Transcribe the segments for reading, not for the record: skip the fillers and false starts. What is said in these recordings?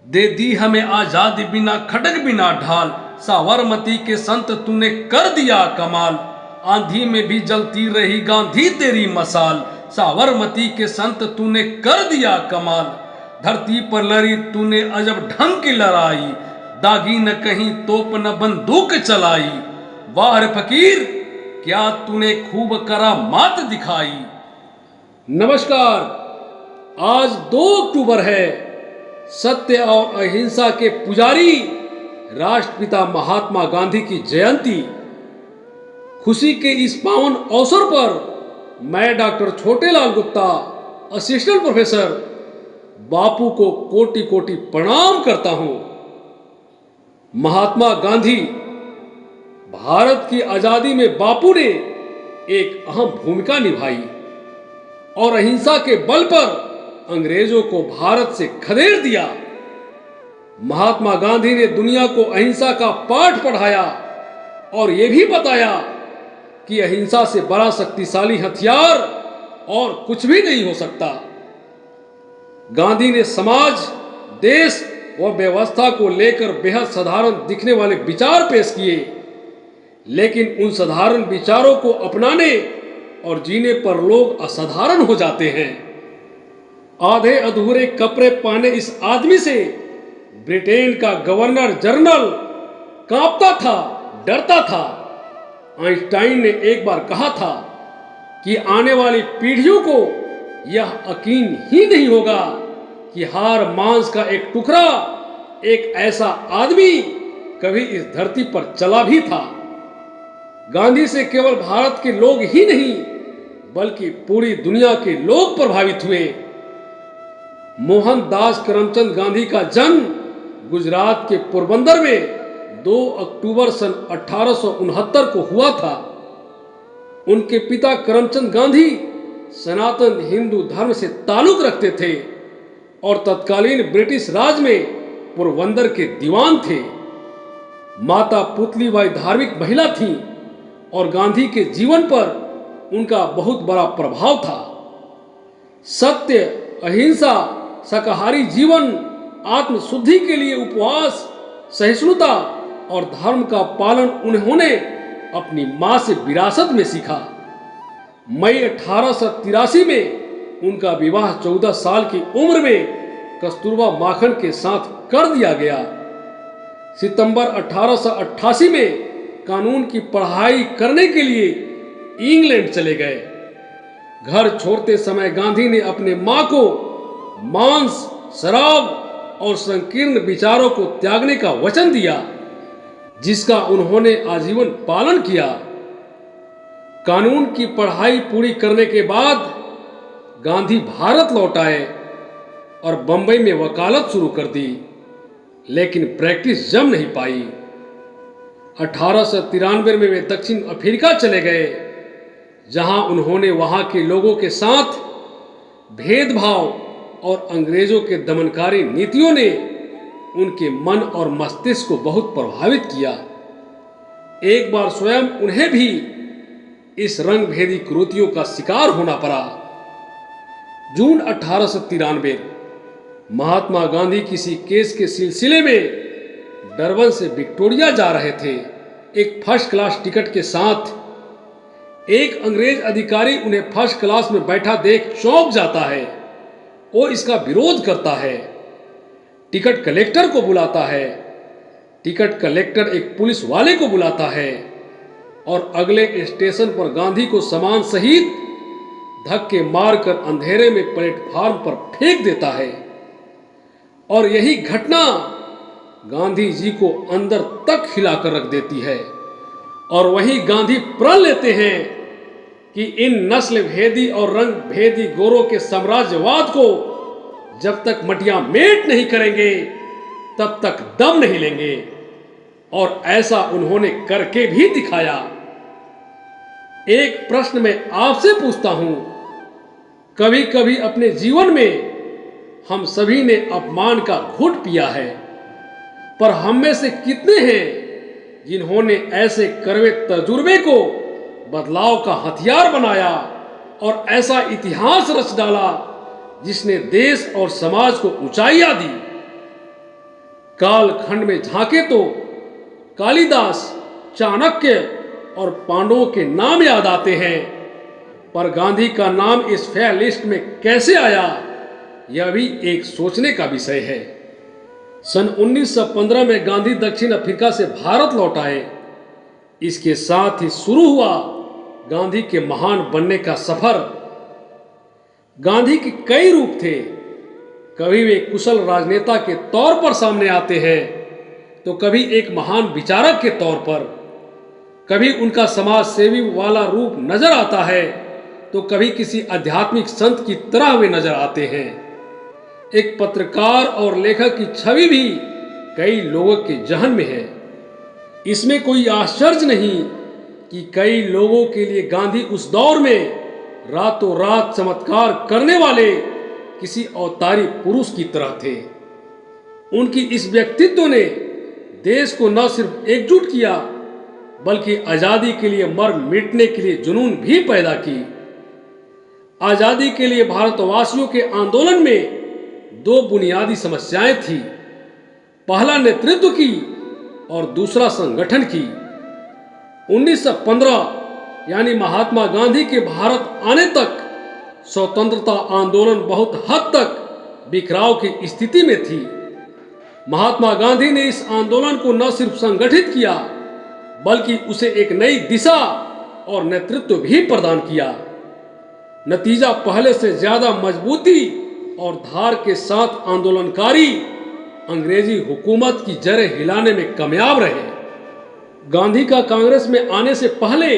दे दी हमें आजादी बिना खटक बिना ढाल, साबरमती के संत तूने कर दिया कमाल। आंधी में भी जलती रही गांधी तेरी मसाल, साबरमती के संत तूने कर दिया कमाल। धरती पर लड़ी तूने अजब ढंग की लड़ाई, दागी न कहीं तोप न बंदूक चलाई। वाह रे फकीर क्या तूने खूब करामात दिखाई। नमस्कार, आज 2 अक्टूबर है। सत्य और अहिंसा के पुजारी राष्ट्रपिता महात्मा गांधी की जयंती। खुशी के इस पावन अवसर पर मैं doctor Chhotelal Gupta, assistant professor, Bapu को कोटि कोटि प्रणाम करता हूं। महात्मा गांधी, भारत की आजादी में बापू ने एक अहम भूमिका निभाई और अहिंसा के बल पर अंग्रेजों को भारत से खदेड़ दिया। महात्मा गांधी ने दुनिया को अहिंसा का पाठ पढ़ाया और यह भी बताया कि अहिंसा से बड़ा शक्तिशाली हथियार और कुछ भी नहीं हो सकता। गांधी ने समाज, देश और व्यवस्था को लेकर बेहद साधारण दिखने वाले विचार पेश किए, लेकिन उन साधारण विचारों को अपनाने और जीने पर लोग असाधारण हो जाते हैं। आधे अधूरे कपड़े पहने इस आदमी से ब्रिटेन का गवर्नर जनरल कांपता था, डरता था। आइंस्टाइन ने एक बार कहा था कि आने वाली पीढ़ियों को यह यकीन ही नहीं होगा कि हाड़ मांस का एक टुकड़ा, एक ऐसा आदमी कभी इस धरती पर चला भी था। गांधी से केवल भारत के लोग ही नहीं बल्कि पूरी दुनिया के लोग प्रभावित हुए। मोहनदास करमचंद गांधी का जन्म गुजरात के पोरबंदर में 2 अक्टूबर सन 1869 को हुआ था। उनके पिता करमचंद गांधी सनातन हिंदू धर्म से ताल्लुक रखते थे और तत्कालीन ब्रिटिश राज में पोरबंदर के दीवान थे। माता पुतलीबाई धार्मिक महिला थीं और गांधी के जीवन पर उनका बहुत बड़ा प्रभाव था। सत्य, अहिंसा, शाकाहारी जीवन, आत्मशुद्धि के लिए उपवास, सहिष्णुता और धर्म का पालन उन्होंने अपनी मां से विरासत में सीखा। मई 1883 में उनका विवाह 14 साल की उम्र में कस्तूरबा माखन के साथ कर दिया गया। सितंबर 1888 में कानून की पढ़ाई करने के लिए इंग्लैंड चले गए। घर छोड़ते समय गांधी ने अपने मां को मांस, शराब और संकीर्ण विचारों को त्यागने का वचन दिया, जिसका उन्होंने आजीवन पालन किया। कानून की पढ़ाई पूरी करने के बाद गांधी भारत लौट आए और बंबई में वकालत शुरू कर दी, लेकिन प्रैक्टिस जम नहीं पाई। 1893 में वे दक्षिण अफ्रीका चले गए, जहां उन्होंने वहां के लोगों के साथ भेदभाव और अंग्रेजों के दमनकारी नीतियों ने उनके मन और मस्तिष्क को बहुत प्रभावित किया। एक बार स्वयं उन्हें भी इस रंगभेदी कुरीतियों का शिकार होना पड़ा। जून 1893 महात्मा गांधी किसी केस के सिलसिले में डरबन से विक्टोरिया जा रहे थे। एक फर्स्ट क्लास टिकट के साथ एक अंग्रेज अधिकारी उन्हें फर्स्ट क्लास में बैठा देख चौंक जाता है। वो इसका विरोध करता है, टिकट कलेक्टर को बुलाता है। टिकट कलेक्टर एक पुलिस वाले को बुलाता है और अगले स्टेशन पर गांधी को सामान सहित धक्के मारकर अंधेरे में प्लेटफार्म पर फेंक देता है। और यही घटना गांधी जी को अंदर तक हिलाकर रख देती है और वही गांधी प्रण लेते हैं कि इन नस्ल भेदी और रंग भेदी गोरों के साम्राज्यवाद को जब तक मटिया मेट नहीं करेंगे तब तक दम नहीं लेंगे। और ऐसा उन्होंने करके भी दिखाया। एक प्रश्न मैं आपसे पूछता हूं, कभी कभी अपने जीवन में हम सभी ने अपमान का घूंट पिया है, पर हम में से कितने हैं जिन्होंने ऐसे कड़वे तजुर्बे को बदलाव का हथियार बनाया और ऐसा इतिहास रच डाला जिसने देश और समाज को ऊंचाइयां दी। कालखंड में झांके तो कालिदास, चाणक्य और पांडवों के नाम याद आते हैं, पर गांधी का नाम इस फेयर लिस्ट में कैसे आया, यह भी एक सोचने का विषय है। सन 1915 में गांधी दक्षिण अफ्रीका से भारत लौट आए। इसके साथ ही शुरू हुआ गांधी के महान बनने का सफर। गांधी के कई रूप थे। कभी वे कुशल राजनेता के तौर पर सामने आते हैं, तो कभी एक महान विचारक के तौर पर, कभी उनका समाज सेवी वाला रूप नजर आता है, तो कभी किसी आध्यात्मिक संत की तरह वे नजर आते हैं। एक पत्रकार और लेखक की छवि भी कई लोगों के जहन में है। इसमें कोई आश्चर्य नहीं कि कई लोगों के लिए गांधी उस दौर में रातों रात चमत्कार करने वाले किसी अवतारी पुरुष की तरह थे। उनकी इस व्यक्तित्व ने देश को न सिर्फ एकजुट किया, बल्कि आजादी के लिए मर मिटने के लिए जुनून भी पैदा की। आजादी के लिए भारतवासियों के आंदोलन में दो बुनियादी समस्याएं थी, पहला नेतृत्व की और दूसरा संगठन की। 1915 यानी महात्मा गांधी के भारत आने तक स्वतंत्रता आंदोलन बहुत हद तक बिखराव की स्थिति में थी। महात्मा गांधी ने इस आंदोलन को न सिर्फ संगठित किया, बल्कि उसे एक नई दिशा और नेतृत्व भी प्रदान किया। नतीजा पहले से ज्यादा मजबूती और धार के साथ आंदोलनकारी अंग्रेजी हुकूमत की जड़ें हिलाने में कामयाब रहे। गांधी का कांग्रेस में आने से पहले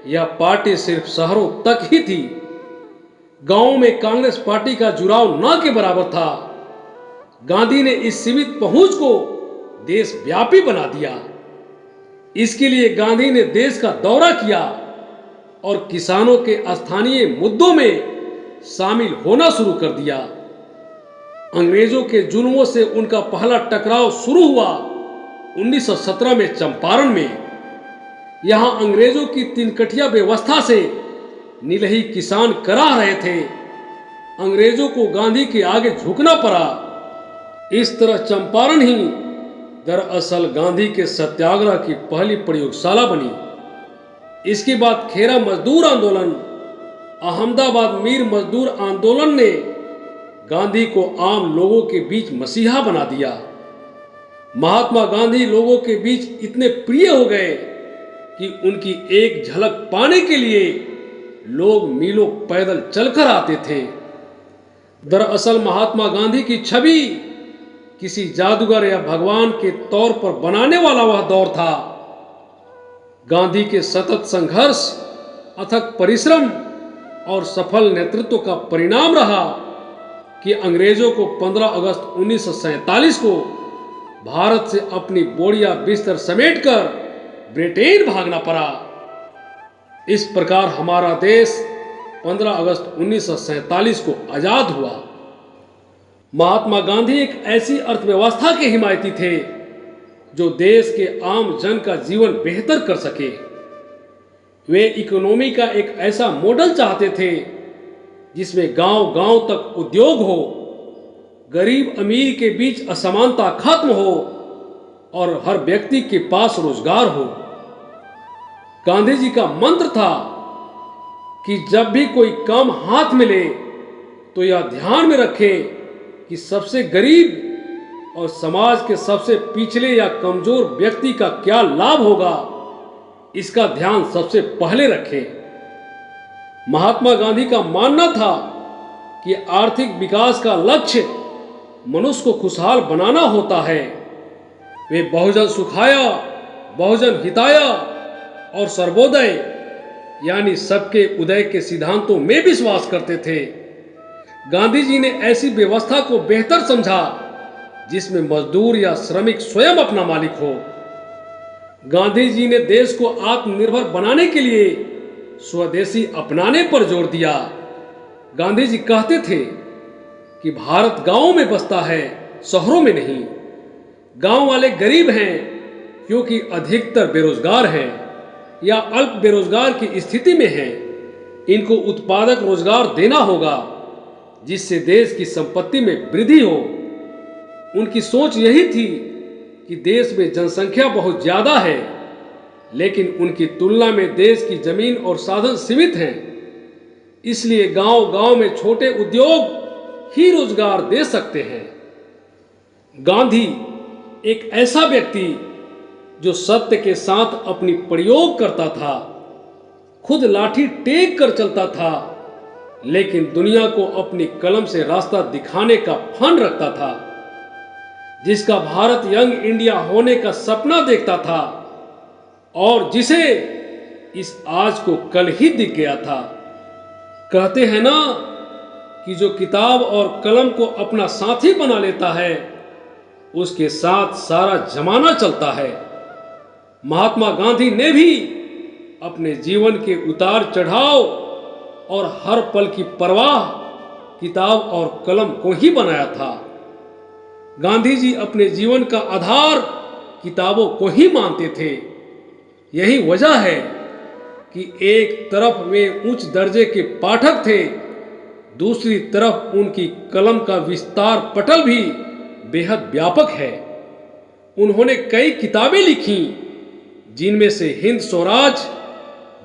यह पार्टी सिर्फ शहरों तक ही थी। गांवों में कांग्रेस पार्टी का जुड़ाव न के बराबर था। गांधी ने इस सीमित पहुंच को देशव्यापी बना दिया। इसके लिए गांधी ने देश का दौरा किया और किसानों के स्थानीय मुद्दों में शामिल होना शुरू कर दिया। अंग्रेजों के जुल्मों से उनका पहला टकराव शुरू हुआ 1917 में चंपारण में। यहां अंग्रेजों की तिनकठिया व्यवस्था से निलही किसान कराह रहे थे। अंग्रेजों को गांधी के आगे झुकना पड़ा। इस तरह चंपारण ही दरअसल गांधी के सत्याग्रह की पहली प्रयोगशाला बनी। इसके बाद खेरा मजदूर आंदोलन, अहमदाबाद मीर मजदूर आंदोलन ने गांधी को आम लोगों के बीच मसीहा बना दिया। महात्मा गांधी लोगों के बीच इतने प्रिय हो गए कि उनकी एक झलक पाने के लिए लोग मीलों पैदल चलकर आते थे। दरअसल महात्मा गांधी की छवि किसी जादूगर या भगवान के तौर पर बनाने वाला वह दौर था। गांधी के सतत संघर्ष, अथक परिश्रम और सफल नेतृत्व का परिणाम रहा कि अंग्रेजों को 15 अगस्त 1947 को भारत से अपनी बोरिया बिस्तर समेटकर ब्रिटेन भागना पड़ा। इस प्रकार हमारा देश 15 अगस्त 1947 को आजाद हुआ। महात्मा गांधी एक ऐसी अर्थव्यवस्था के हिमायती थे जो देश के आम जन का जीवन बेहतर कर सके। वे इकोनॉमी का एक ऐसा मॉडल चाहते थे जिसमें गांव-गांव तक उद्योग हो, गरीब अमीर के बीच असमानता खत्म हो और हर व्यक्ति के पास रोजगार हो। गांधी जी का मंत्र था कि जब भी कोई काम हाथ में ले तो यह ध्यान में रखें कि सबसे गरीब और समाज के सबसे पिछले या कमजोर व्यक्ति का क्या लाभ होगा, इसका ध्यान सबसे पहले रखें। महात्मा गांधी का मानना था कि आर्थिक विकास का लक्ष्य मनुष्य को खुशहाल बनाना होता है। वे बहुजन सुखाय, बहुजन हिताय और सर्वोदय यानी सबके उदय के सिद्धांतों में विश्वास करते थे। गांधी जी ने ऐसी व्यवस्था को बेहतर समझा जिसमें मजदूर या श्रमिक स्वयं अपना मालिक हो। गांधी जी ने देश को आत्मनिर्भर बनाने के लिए स्वदेशी अपनाने पर जोर दिया। गांधी जी कहते थे कि भारत गांवों में बसता है, शहरों में नहीं। गांव वाले गरीब हैं क्योंकि अधिकतर बेरोजगार हैं या अल्प बेरोजगार की स्थिति में हैं। इनको उत्पादक रोजगार देना होगा जिससे देश की संपत्ति में वृद्धि हो। उनकी सोच यही थी कि देश में जनसंख्या बहुत ज़्यादा है, लेकिन उनकी तुलना में देश की जमीन और साधन सीमित हैं। इसलिए गांव-गांव में छोटे उद्योग ही रोजगार दे सकते हैं। गांधी एक ऐसा व्यक्ति जो सत्य के साथ अपनी प्रयोग करता था, खुद लाठी टेक कर चलता था, लेकिन दुनिया को अपनी कलम से रास्ता दिखाने का फन रखता था, जिसका भारत यंग इंडिया होने का सपना देखता था और जिसे इस आज को कल ही दिख गया था। कहते हैं ना कि जो किताब और कलम को अपना साथी बना लेता है, उसके साथ सारा जमाना चलता है। महात्मा गांधी ने भी अपने जीवन के उतार चढ़ाव और हर पल की परवाह किताब और कलम को ही बनाया था। गांधी जी अपने जीवन का आधार किताबों को ही मानते थे। यही वजह है कि एक तरफ वे उच्च दर्जे के पाठक थे, दूसरी तरफ उनकी कलम का विस्तार पटल भी बेहद व्यापक है। उन्होंने कई किताबें लिखी, जिनमें से हिंद स्वराज,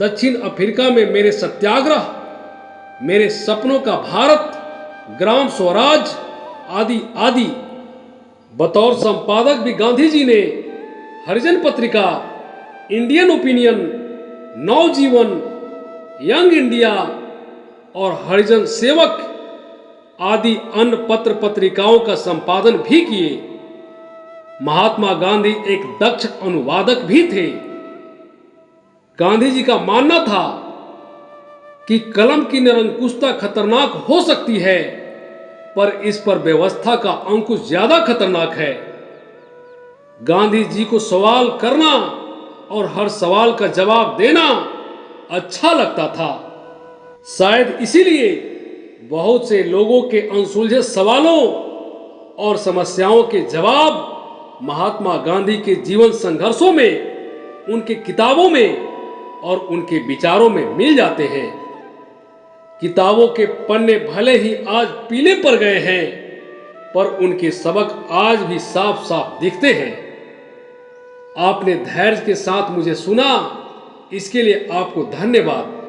दक्षिण अफ्रीका में मेरे सत्याग्रह, मेरे सपनों का भारत, ग्राम स्वराज आदि आदि। बतौर संपादक भी गांधी जी ने हरिजन पत्रिका, इंडियन ओपिनियन, नवजीवन, यंग इंडिया और हरिजन सेवक आदि अन्य पत्र पत्रिकाओं का संपादन भी किए। महात्मा गांधी एक दक्ष अनुवादक भी थे। गांधी जी का मानना था कि कलम की निरंकुशता खतरनाक हो सकती है, पर इस पर व्यवस्था का अंकुश ज्यादा खतरनाक है। गांधी जी को सवाल करना और हर सवाल का जवाब देना अच्छा लगता था। शायद इसीलिए बहुत से लोगों के अनसुलझे सवालों और समस्याओं के जवाब महात्मा गांधी के जीवन संघर्षों में, उनके किताबों में और उनके विचारों में मिल जाते हैं। किताबों के पन्ने भले ही आज पीले पड़ गए हैं, पर उनके सबक आज भी साफ साफ दिखते हैं। आपने धैर्य के साथ मुझे सुना, इसके लिए आपको धन्यवाद।